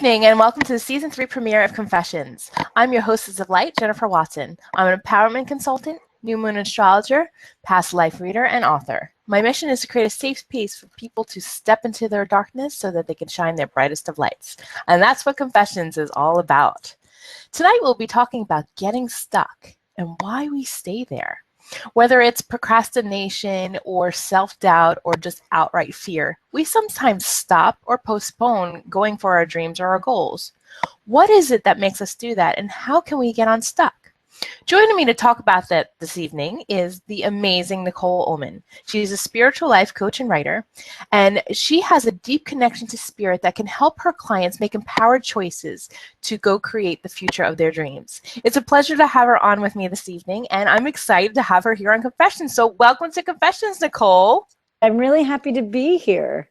evening and welcome to the Season 3 premiere of Confessions. I'm your hostess of light, Jennifer Watson. I'm an empowerment consultant, new moon astrologer, past life reader, and author. My mission is to create a safe space for people to step into their darkness so that they can shine their brightest of lights. And that's what Confessions is all about. Tonight we'll be talking about getting stuck and why we stay there. Whether it's procrastination or self-doubt or just outright fear, we sometimes stop or postpone going for our dreams or our goals. What is it that makes us do that, and how can we get unstuck? Joining me to talk about that this evening is the amazing Nicole Oman. She's a spiritual life coach and writer, and she has a deep connection to spirit that can help her clients make empowered choices to go create the future of their dreams. It's a pleasure to have her on with me this evening, and I'm excited to have her here on Confessions. So welcome to Confessions, Nicole. I'm really happy to be here.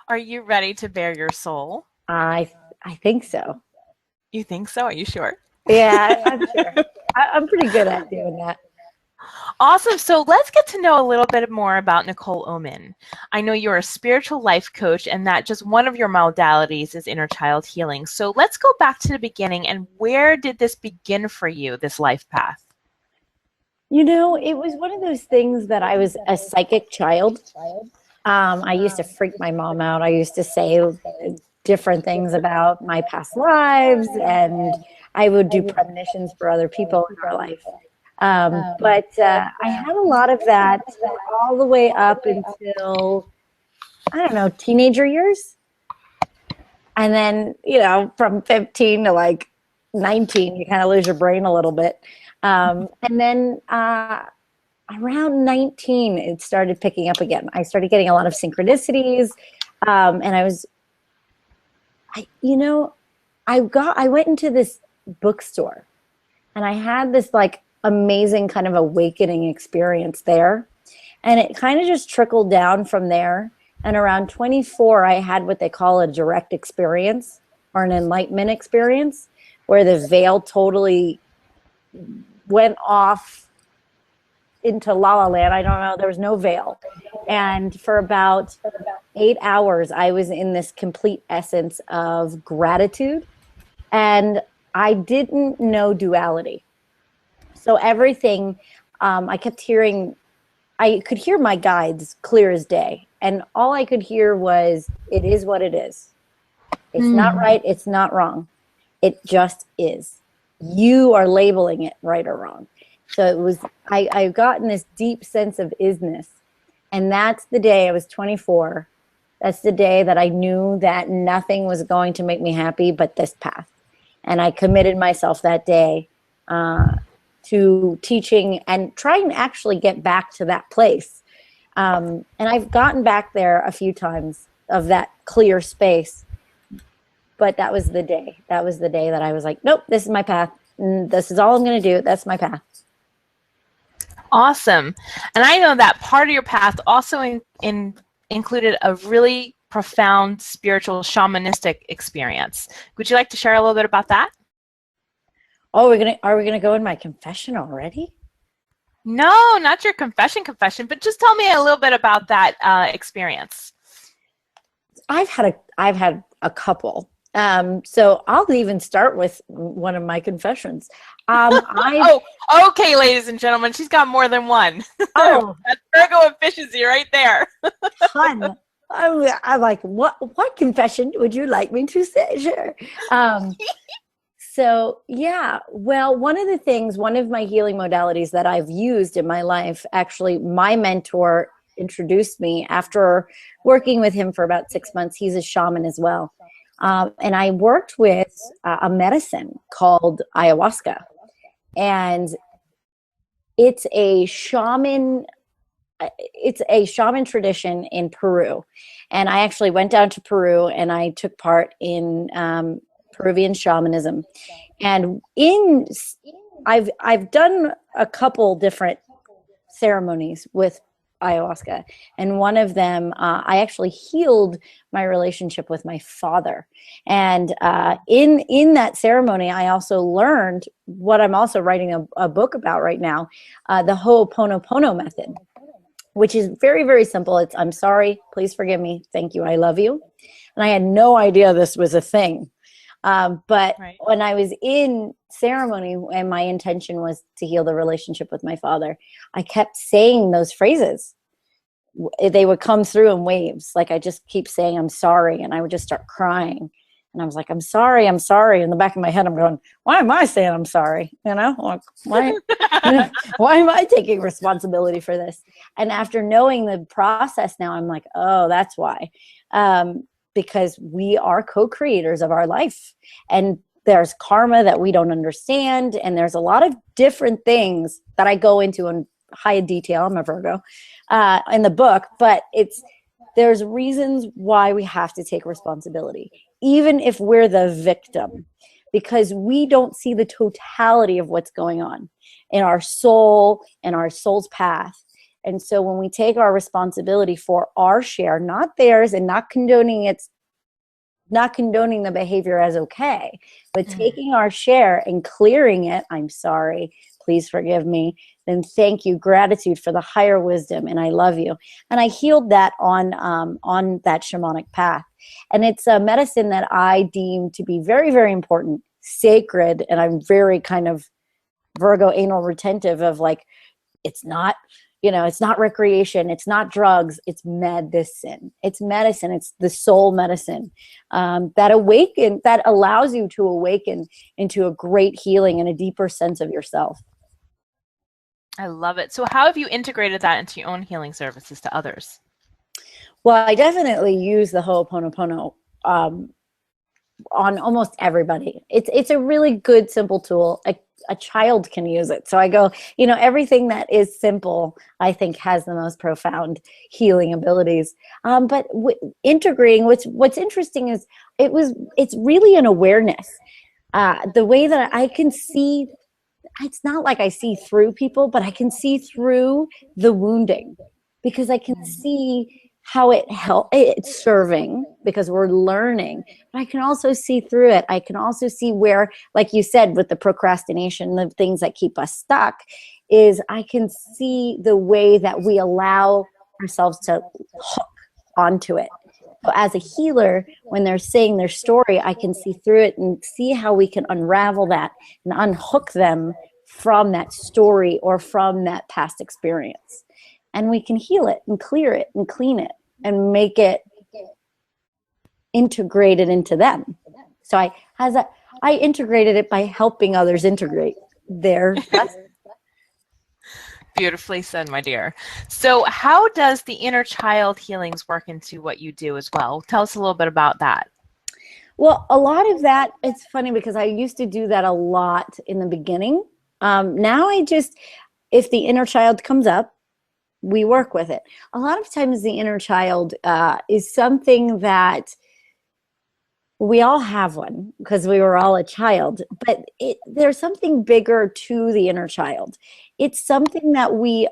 Are you ready to bare your soul? I think so. You think so? Are you sure? Yeah, I'm sure. I'm pretty good at doing that. Awesome. So let's get to know a little bit more about Nicole Oman. I know you're a spiritual life coach and that just one of your modalities is inner child healing. So let's go back to the beginning, and where did this begin for you, this life path? You know, it was one of those things that I was a psychic child. I used to freak my mom out. I used to say different things about my past lives, and I would do premonitions for other people in our life. But I had a lot of that all the way up until, I don't know, teenager years. And then, you know, from 15 to like 19, you kind of lose your brain a little bit. And then around 19, it started picking up again. I started getting a lot of synchronicities. And I went into this bookstore and I had this like amazing kind of awakening experience there, and it kind of just trickled down from there. And around 24, I had what they call a direct experience or an enlightenment experience, where the veil totally went off into La La Land. I don't know, there was no veil, and for about 8 hours I was in this complete essence of gratitude, and I didn't know duality. So everything, I could hear my guides clear as day. And all I could hear was, it is what it is. It's not right. It's not wrong. It just is. You are labeling it right or wrong. So it was, I got in this deep sense of isness. And that's the day I was 24. That's the day that I knew that nothing was going to make me happy but this path. And I committed myself that day to teaching and trying to actually get back to that place. And I've gotten back there a few times of that clear space. But that was the day. That was the day that I was like, nope, this is my path. This is all I'm going to do. That's my path. Awesome. And I know that part of your path also included a really profound spiritual shamanistic experience. Would you like to share a little bit about that? Oh, are we gonna go in my confession already? No, not your confession, but just tell me a little bit about that experience. I've had a couple. So I'll even start with one of my confessions. Okay, ladies and gentlemen, she's got more than one. Oh, that's Virgo efficiency right there. Fun. I'm like, what confession would you like me to say? Sure. So yeah, well, one of my healing modalities that I've used in my life, actually, my mentor introduced me after working with him for about 6 months. He's a shaman as well. And I worked with a medicine called ayahuasca. And it's a shaman tradition in Peru. And I actually went down to Peru and I took part in Peruvian shamanism. And I've done a couple different ceremonies with ayahuasca, and one of them I actually healed my relationship with my father. And in that ceremony, I also learned what I'm also writing a book about right now, the Ho'oponopono method, which is very, very simple. It's, I'm sorry, please forgive me, thank you, I love you. And I had no idea this was a thing. But Right. when I was in ceremony and my intention was to heal the relationship with my father, I kept saying those phrases. They would come through in waves. Like I just keep saying, I'm sorry. And I would just start crying. And I was like, I'm sorry, I'm sorry. In the back of my head, I'm going, why am I saying I'm sorry? You know, like, why, why am I taking responsibility for this? And after knowing the process now, I'm like, oh, that's why. Because we are co-creators of our life. And there's karma that we don't understand. And there's a lot of different things that I go into in high detail. I'm a Virgo in the book, but there's reasons why we have to take responsibility, even if we're the victim, because we don't see the totality of what's going on in our soul and our soul's path. And so when we take our responsibility for our share, not theirs, and not condoning the behavior as okay, but taking our share and clearing it, I'm sorry, please forgive me, then thank you, gratitude for the higher wisdom, and I love you. And I healed that on that shamanic path. And it's a medicine that I deem to be very, very important, sacred, and I'm very kind of Virgo anal retentive of like, it's not, it's not recreation, it's not drugs, it's medicine. It's medicine. It's the soul medicine that allows you to awaken into a great healing and a deeper sense of yourself. I love it. So how have you integrated that into your own healing services to others? Well, I definitely use the Ho'oponopono on almost everybody. It's a really good, simple tool. A child can use it. So I go, everything that is simple, I think has the most profound healing abilities. But integrating, what's interesting is it's really an awareness. The way that I can see, it's not like I see through people, but I can see through the wounding, because I can see how it's serving, because we're learning, but I can also see through it. I can also see where, like you said, with the procrastination, the things that keep us stuck, is I can see the way that we allow ourselves to hook onto it. So as a healer, when they're saying their story, I can see through it and see how we can unravel that and unhook them from that story or from that past experience. And we can heal it and clear it and clean it and make it integrated into them. So I integrated it by helping others integrate their Beautifully said, my dear. So how does the inner child healings work into what you do as well? Tell us a little bit about that. Well, a lot of that, it's funny because I used to do that a lot in the beginning. Now if the inner child comes up, we work with it. A lot of times the inner child is something that we all have one because we were all a child, but there's something bigger to the inner child. It's something that we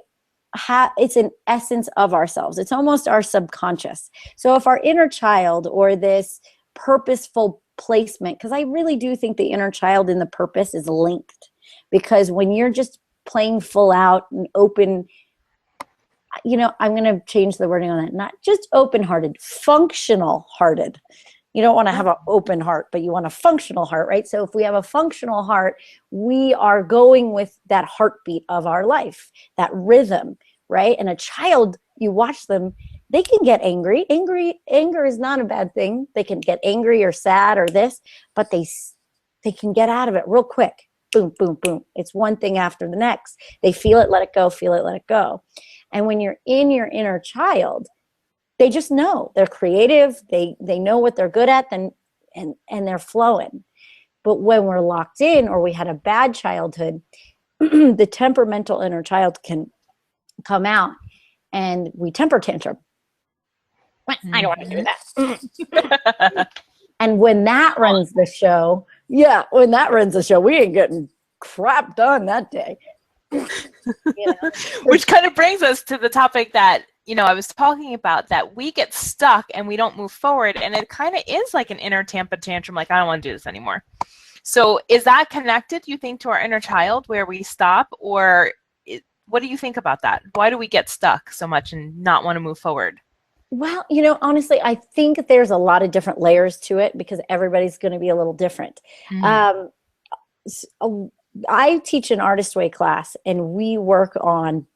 have, it's an essence of ourselves. It's almost our subconscious. So if our inner child, or this purposeful placement, because I really do think the inner child and the purpose is linked, because when you're just playing full out and open, I'm going to change the wording on that, not just open-hearted, functional-hearted. You don't want to have an open heart, but you want a functional heart, right? So if we have a functional heart, we are going with that heartbeat of our life, that rhythm, right? And a child, you watch them, they can get angry. Anger is not a bad thing. They can get angry or sad or this, but they can get out of it real quick. Boom, boom, boom. It's one thing after the next. They feel it, let it go, feel it, let it go. And when you're in your inner child, they just know. They're creative. They know what they're good at, and they're flowing. But when we're locked in, or we had a bad childhood, the temperamental inner child can come out, and we temper tantrum. I don't want to do that. And when that runs the show, we ain't getting crap done that day. Which kind of brings us to the topic that I was talking about, that we get stuck and we don't move forward, and it kind of is like an inner temper tantrum, like I don't want to do this anymore. So is that connected, you think, to our inner child, where we stop, or What do you think about that? Why do we get stuck so much and not want to move forward? Well, honestly, I think there's a lot of different layers to it because everybody's going to be a little different. Mm-hmm. I teach an artist way class, and we work on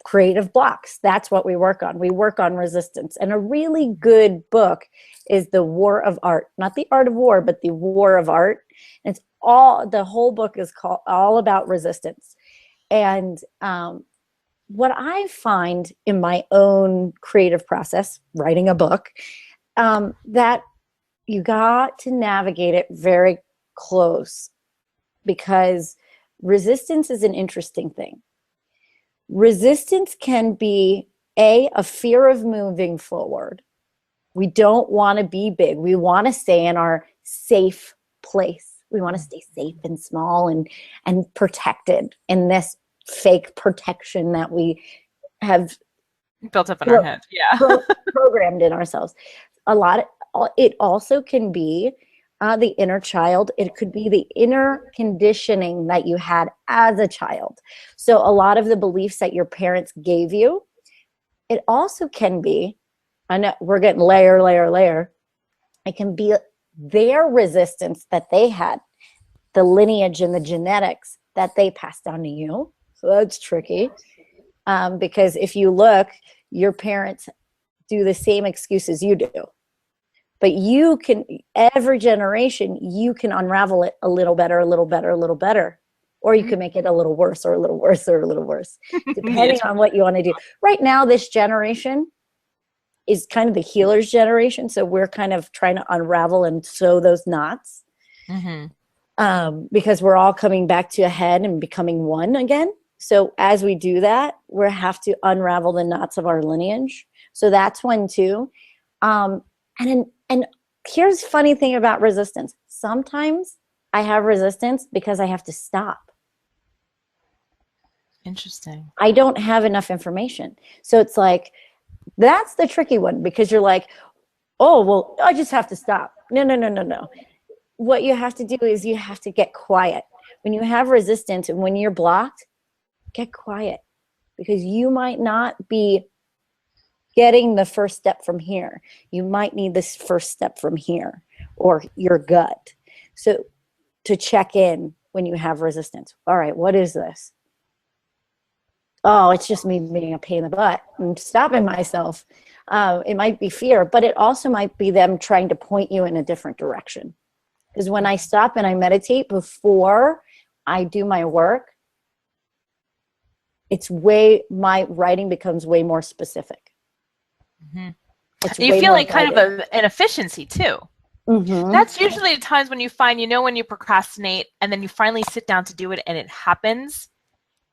creative blocks. That's what we work on. We work on resistance. And a really good book is The War of Art, not the art of war, but the War of Art. And the whole book is called all about resistance. And what I find in my own creative process, writing a book, that you got to navigate it very close, because resistance is an interesting thing. Resistance can be a fear of moving forward. We don't want to be big. We want to stay in our safe place. We want to stay safe and small and protected in this fake protection that we have built up in our head. Yeah. Programmed in ourselves. It also can be the inner child. It could be the inner conditioning that you had as a child. So a lot of the beliefs that your parents gave you, it also can be, I know we're getting layer. It can be their resistance that they had, the lineage and the genetics that they passed down to you. So that's tricky. Because if you look, your parents do the same excuses you do. But you can, every generation, you can unravel it a little better. Or you can make it a little worse or a little worse or a little worse, depending on what you want to do. Right now, this generation is kind of the healer's generation. So we're kind of trying to unravel and sew those knots. Mm-hmm. Because we're all coming back to a head and becoming one again. So as we do that, we have to unravel the knots of our lineage. So that's one too. And here's the funny thing about resistance. Sometimes I have resistance because I have to stop. Interesting. I don't have enough information. So it's like, that's the tricky one, because you're like, oh, well, I just have to stop. No. What you have to do is you have to get quiet. When you have resistance and when you're blocked, get quiet, because you might not be getting the first step from here. You might need this first step from here or your gut. So to check in when you have resistance. All right, what is this? Oh, it's just me being a pain in the butt. I'm stopping myself. It might be fear, but it also might be them trying to point you in a different direction. Because when I stop and I meditate before I do my work, my writing becomes way more specific. Mm-hmm. You feel like kind of an efficiency too. Mm-hmm. That's usually the times when you find, when you procrastinate and then you finally sit down to do it and it happens.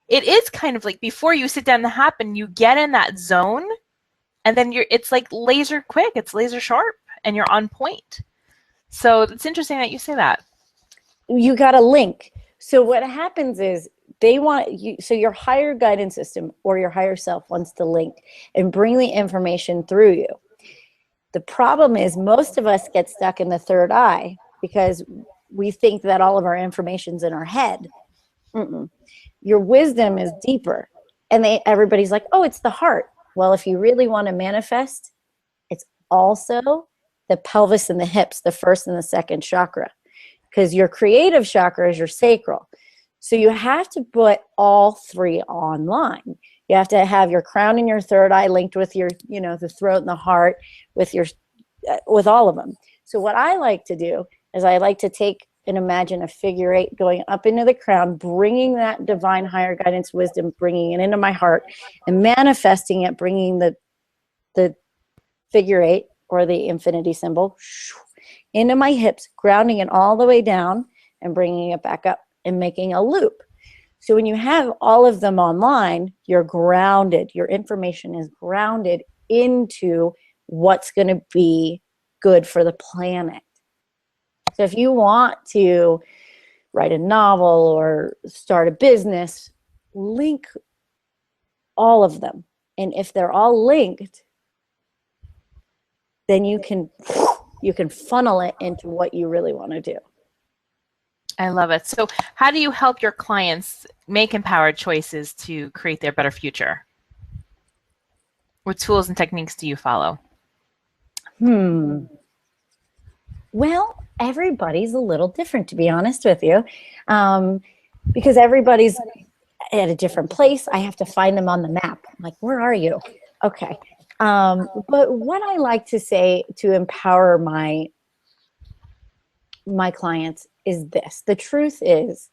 It is kind of like before you sit down to happen, you get in that zone and then it's like laser quick, it's laser sharp and you're on point. So it's interesting that you say that. You got a link. So what happens is they want you, so your higher guidance system or your higher self wants to link and bring the information through you. The problem is most of us get stuck in the third eye because we think that all of our information's in our head. Mm-mm. Your wisdom is deeper. And everybody's like, oh, it's the heart. Well, if you really want to manifest, it's also the pelvis and the hips, the first and the second chakra. Because your creative chakra is your sacral. So you have to put all three online. You have to have your crown and your third eye linked with your, the throat and the heart, with all of them. So what I like to do is I like to take and imagine a figure 8 going up into the crown, bringing that divine higher guidance wisdom, bringing it into my heart and manifesting it, bringing the figure 8 or the infinity symbol into my hips, grounding it all the way down and bringing it back up and making a loop. So when you have all of them online, you're grounded. Your information is grounded into what's going to be good for the planet. So if you want to write a novel or start a business, link all of them. And if they're all linked, then you can funnel it into what you really want to do. I love it. So how do you help your clients make empowered choices to create their better future? What tools and techniques do you follow? Well, everybody's a little different, to be honest with you, because everybody's at a different place. I have to find them on the map. I'm like, where are you? Okay. But what I like to say to empower my clients is this. The truth is,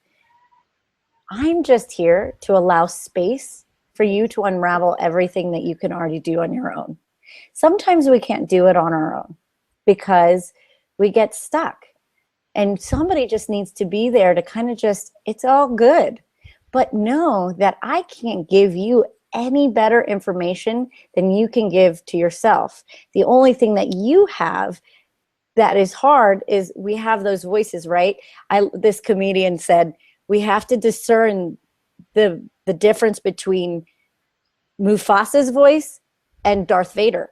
I'm just here to allow space for you to unravel everything that you can already do on your own. Sometimes we can't do it on our own because we get stuck. And somebody just needs to be there to kind of just, it's all good. But know that I can't give you any better information than you can give to yourself. The only thing that you have that is hard is we have those voices, right? This comedian said, we have to discern the difference between Mufasa's voice and Darth Vader.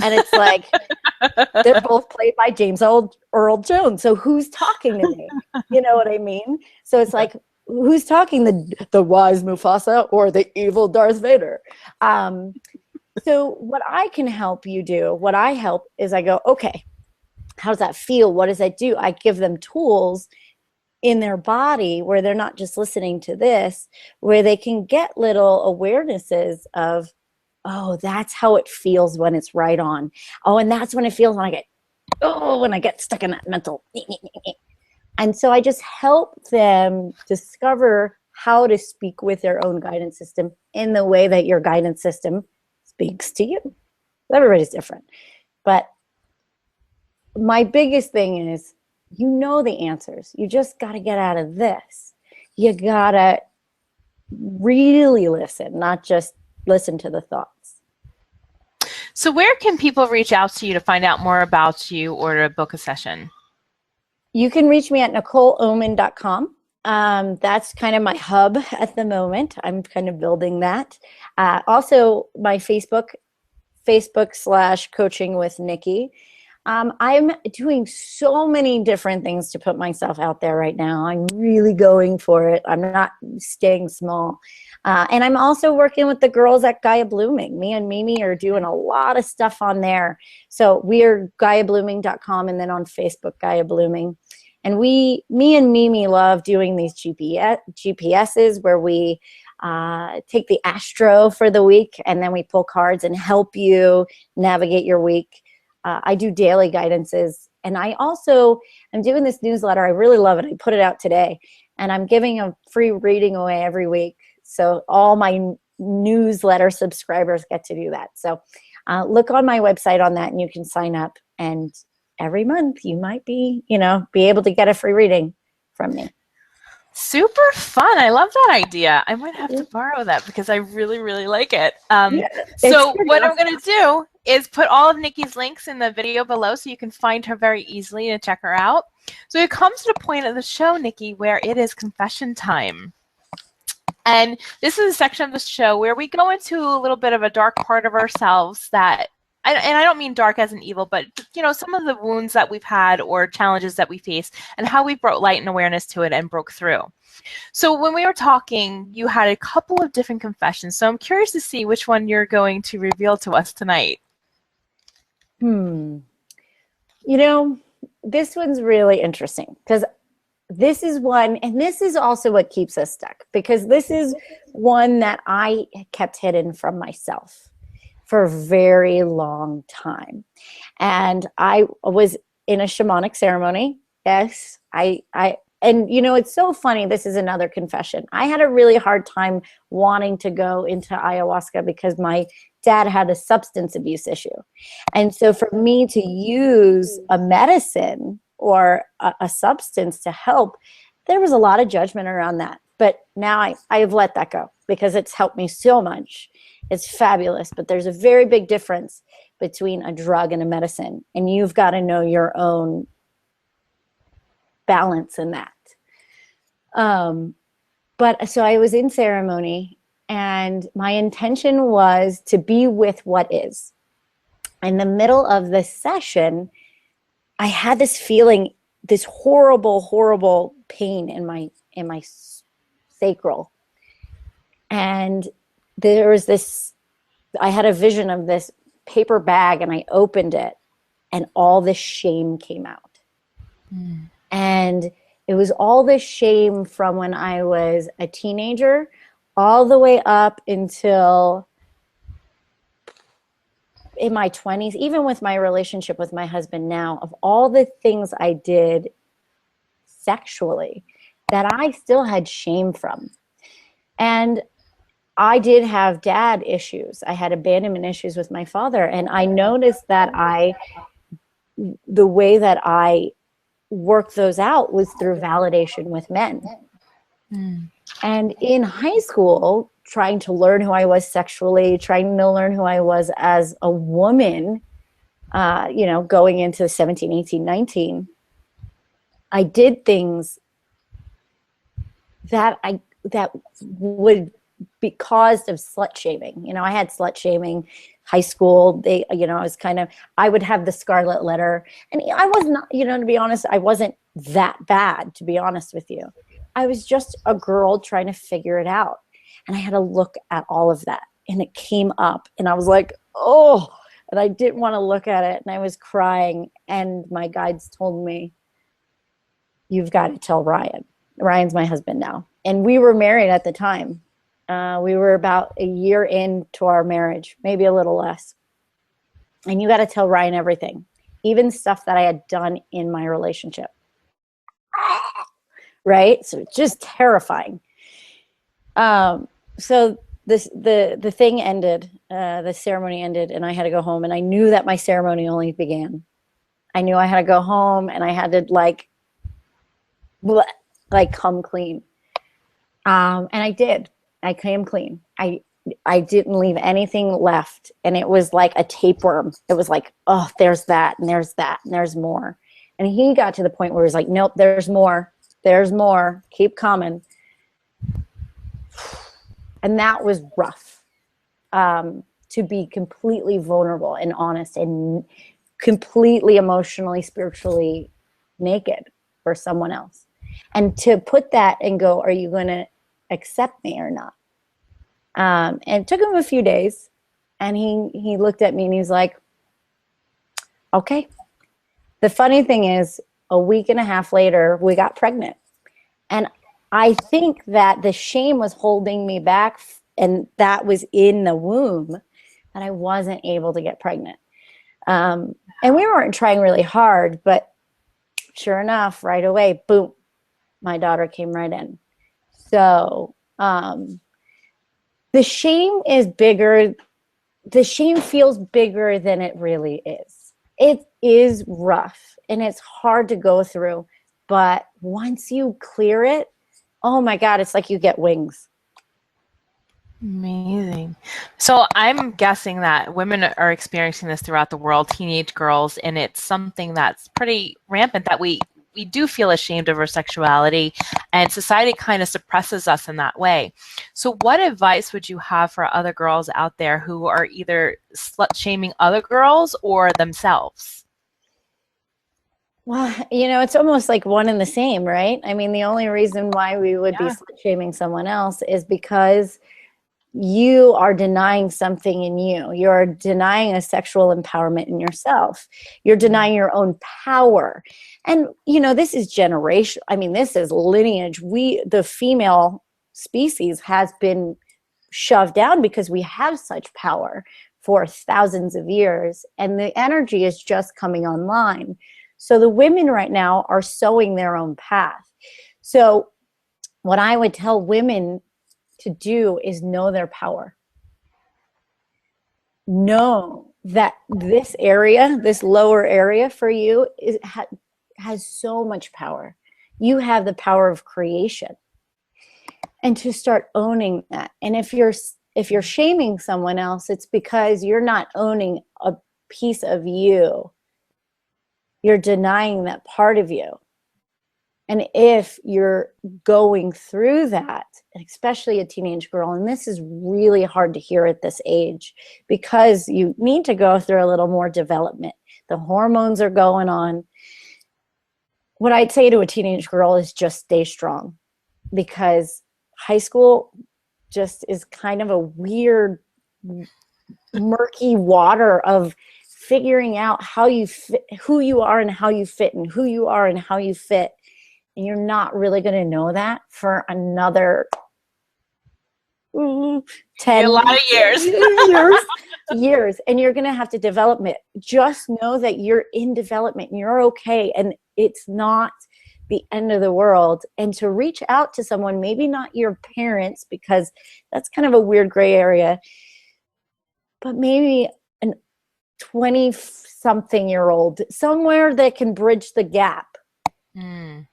And it's like, they're both played by James Earl Jones. So who's talking to me? You know what I mean? So it's like, who's talking, the wise Mufasa or the evil Darth Vader? So what I can help you do, what I help is I go, okay, how does that feel? What does that do? I give them tools in their body where they're not just listening to this, where they can get little awarenesses of, oh, that's how it feels when it's right on. Oh, and that's when it feels when I get stuck in that mental. And so I just help them discover how to speak with their own guidance system in the way that your guidance system speaks to you. Everybody's different. But my biggest thing is, you know the answers. You just got to get out of this. You got to really listen, not just listen to the thoughts. So where can people reach out to you to find out more about you or to book a session? You can reach me at NicoleOman.com. That's kind of my hub at the moment. I'm kind of building that. Also, my Facebook/coaching with Nikki. I'm doing so many different things to put myself out there right now. I'm really going for it. I'm not staying small. And I'm also working with the girls at Gaia Blooming. Me and Mimi are doing a lot of stuff on there. So we're GaiaBlooming.com and then on Facebook, Gaia Blooming. And me and Mimi love doing these GPSs where we take the astro for the week and then we pull cards and help you navigate your week. I do daily guidances, and I also am doing this newsletter. I really love it. I put it out today, and I'm giving a free reading away every week. So all my newsletter subscribers get to do that. So look on my website on that, and you can sign up. And every month you might be able to get a free reading from me. Super fun. I love that idea. I might have to borrow that because I really, really like it. So what I'm going to do is put all of Nikki's links in the video below so you can find her very easily and check her out. So it comes to the point of the show, Nikki, where it is confession time. And this is a section of the show where we go into a little bit of a dark part of ourselves that, and I don't mean dark as in evil, but some of the wounds that we've had or challenges that we face and how we brought light and awareness to it and broke through. So when we were talking, you had a couple of different confessions. So I'm curious to see which one you're going to reveal to us tonight. This one's really interesting because this is one, and this is also what keeps us stuck, because this is one that I kept hidden from myself for a very long time. And I was in a shamanic ceremony. Yes, and it's so funny. This is another confession. I had a really hard time wanting to go into ayahuasca because my dad had a substance abuse issue. And so for me to use a medicine or a substance to help, there was a lot of judgment around that. But now I have let that go because it's helped me so much. It's fabulous. But there's a very big difference between a drug and a medicine. And you've got to know your own balance in that. But so I was in ceremony, and my intention was to be with what is. In the middle of the session, I had this feeling this horrible, horrible pain in my sacral. And there was this, I had a vision of this paper bag, and I opened it, and all this shame came out. And it was all this shame from when I was a teenager all the way up until in my 20s, even with my relationship with my husband now, of all the things I did sexually that I still had shame from. And I did have dad issues. I had abandonment issues with my father. And I noticed that the way that I worked those out was through validation with men. And in high school, trying to learn who I was sexually, trying to learn who I was as a woman, going into 17, 18, 19, I did things that would be caused of slut shaming. I had slut shaming high school. I would have the scarlet letter, and I was not, to be honest, I wasn't that bad, to be honest with you. I was just a girl trying to figure it out. And I had to look at all of that, and it came up, and I was like, oh, and I didn't want to look at it. And I was crying, and my guides told me, you've got to tell Ryan. Ryan's my husband now. And we were married at the time. We were about a year into our marriage, maybe a little less. And you got to tell Ryan everything, even stuff that I had done in my relationship. Right? So it's just terrifying. So the thing ended, the ceremony ended, and I had to go home, and I knew that my ceremony only began. I knew I had to go home, and I had to come clean. And I did. I came clean. I didn't leave anything left. And it was like a tapeworm. It was like, oh, there's that, and there's that, and there's more. And he got to the point where he was like, nope, there's more. There's more. Keep coming. And that was rough, to be completely vulnerable and honest and completely emotionally, spiritually naked for someone else. And to put that and go, are you going to accept me or not? And it took him a few days, and he looked at me and he's like, okay. The funny thing is, a week and a half later, we got pregnant. And I think that the shame was holding me back, and that was in the womb, that I wasn't able to get pregnant. And we weren't trying really hard, but sure enough, right away, boom, my daughter came right in. So the shame is bigger. The shame feels bigger than it really is. It is rough, and it's hard to go through. But once you clear it, oh my God, it's like you get wings. Amazing. So I'm guessing that women are experiencing this throughout the world, teenage girls, and it's something that's pretty rampant, that we do feel ashamed of our sexuality, and society kind of suppresses us in that way. So what advice would you have for other girls out there who are either slut shaming other girls or themselves? Well, it's almost like one and the same, right? I mean, the only reason why we would be slut shaming someone else is because you are denying something in you. You're denying a sexual empowerment in yourself. You're denying your own power. And, this is generation. I mean, this is lineage. The female species has been shoved down because we have such power for thousands of years, and the energy is just coming online. So the women right now are sowing their own path. So what I would tell women to do is know their power. Know that this area, this lower area for you, has so much power. You have the power of creation. And to start owning that. And if you're shaming someone else, it's because you're not owning a piece of you. You're denying that part of you. And if you're going through that, especially a teenage girl, and this is really hard to hear at this age, because you need to go through a little more development. The hormones are going on. what I'd say to a teenage girl is just stay strong, because high school just is kind of a weird, murky water of figuring out how you fit, who you are and how you fit, and who you are and how you fit. And you're not really going to know that for another 10 a lot of years. years. And you're going to have to develop it. Just know that you're in development and you're okay. And it's not the end of the world. And to reach out to someone, maybe not your parents, because that's kind of a weird gray area, but maybe a 20-something-year-old, somewhere that can bridge the gap and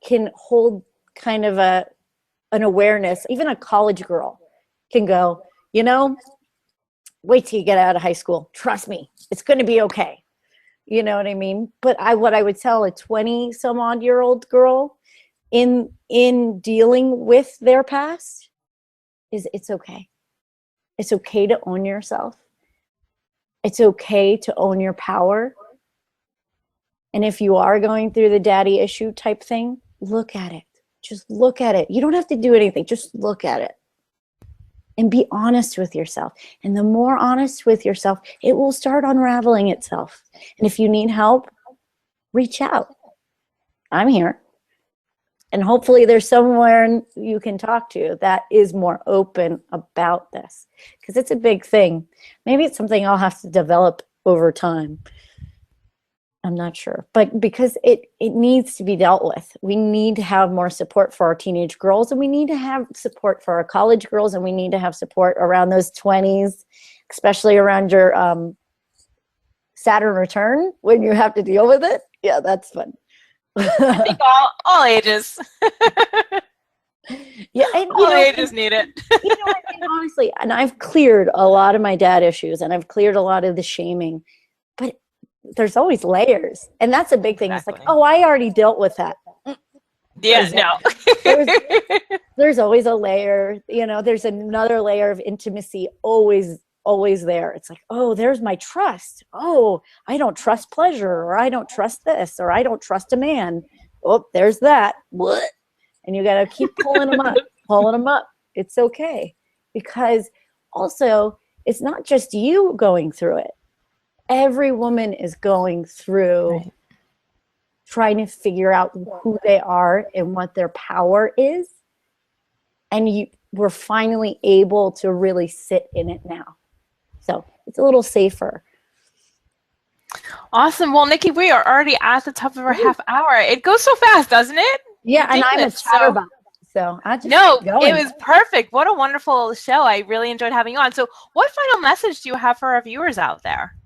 can hold kind of an awareness. Even a college girl can go, you know, wait till you get out of high school. Trust me, it's going to be okay. You know what I mean? But what I would tell a 20-some-odd-year-old girl in dealing with their past is it's okay. It's okay to own yourself. It's okay to own your power. And if you are going through the daddy issue type thing, look at it. Just look at it. You don't have to do anything. Just look at it. And be honest with yourself. And the more honest with yourself, it will start unraveling itself. And if you need help, reach out. I'm here. And hopefully there's somewhere you can talk to that is more open about this. Because it's a big thing. Maybe it's something I'll have to develop over time. I'm not sure. But because it needs to be dealt with. We need to have more support for our teenage girls, and we need to have support for our college girls, and we need to have support around those 20s, especially around your Saturn return when you have to deal with it. Yeah, that's fun. I think all ages. Yeah, and, all ages need it. You know, I mean, honestly, and I've cleared a lot of my dad issues, and I've cleared a lot of the shaming, but there's always layers, and that's a big thing. Exactly. It's like, oh, I already dealt with that. Yeah, no. There's always a layer. You know, there's another layer of intimacy always there. It's like, oh, there's my trust. Oh, I don't trust pleasure, or I don't trust this, or I don't trust a man. Oh, there's that. What? And you got to keep pulling them up. It's okay, because also it's not just you going through it. Every woman is going through trying to figure out who they are and what their power is. And we're finally able to really sit in it now. So it's a little safer. Awesome. Well, Nikki, we are already at the top of our half hour. It goes so fast, doesn't it? Yeah, and I'm a chatterbox. So I just it was perfect. What a wonderful show. I really enjoyed having you on. So what final message do you have for our viewers out there?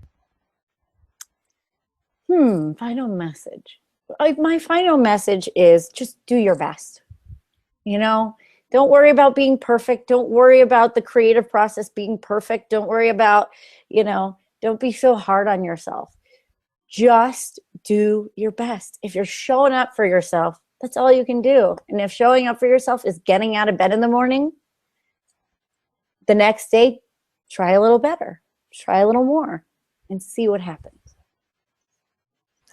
Final message. My final message is just do your best. You know, don't worry about being perfect. Don't worry about the creative process being perfect. Don't worry about, don't be so hard on yourself. Just do your best. If you're showing up for yourself, that's all you can do. And if showing up for yourself is getting out of bed in the morning, the next day, try a little better. Try a little more and see what happens.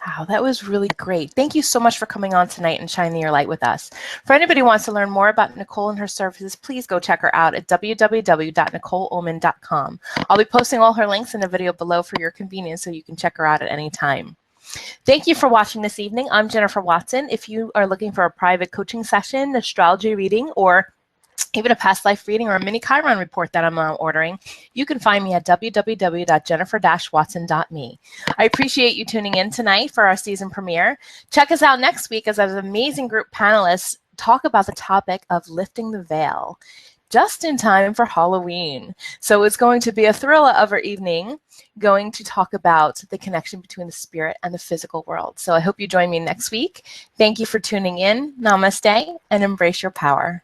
Wow, that was really great. Thank you so much for coming on tonight and shining your light with us. For anybody who wants to learn more about Nicole and her services, please go check her out at www.nicoleoman.com. I'll be posting all her links in the video below for your convenience so you can check her out at any time. Thank you for watching this evening. I'm Jennifer Watson. If you are looking for a private coaching session, astrology reading, or even a past life reading or a mini Chiron report that I'm ordering, you can find me at www.jennifer-watson.me. I appreciate you tuning in tonight for our season premiere. Check us out next week as an amazing group panelists talk about the topic of lifting the veil, just in time for Halloween. So it's going to be a thriller of our evening, going to talk about the connection between the spirit and the physical world. So I hope you join me next week. Thank you for tuning in. Namaste, and embrace your power.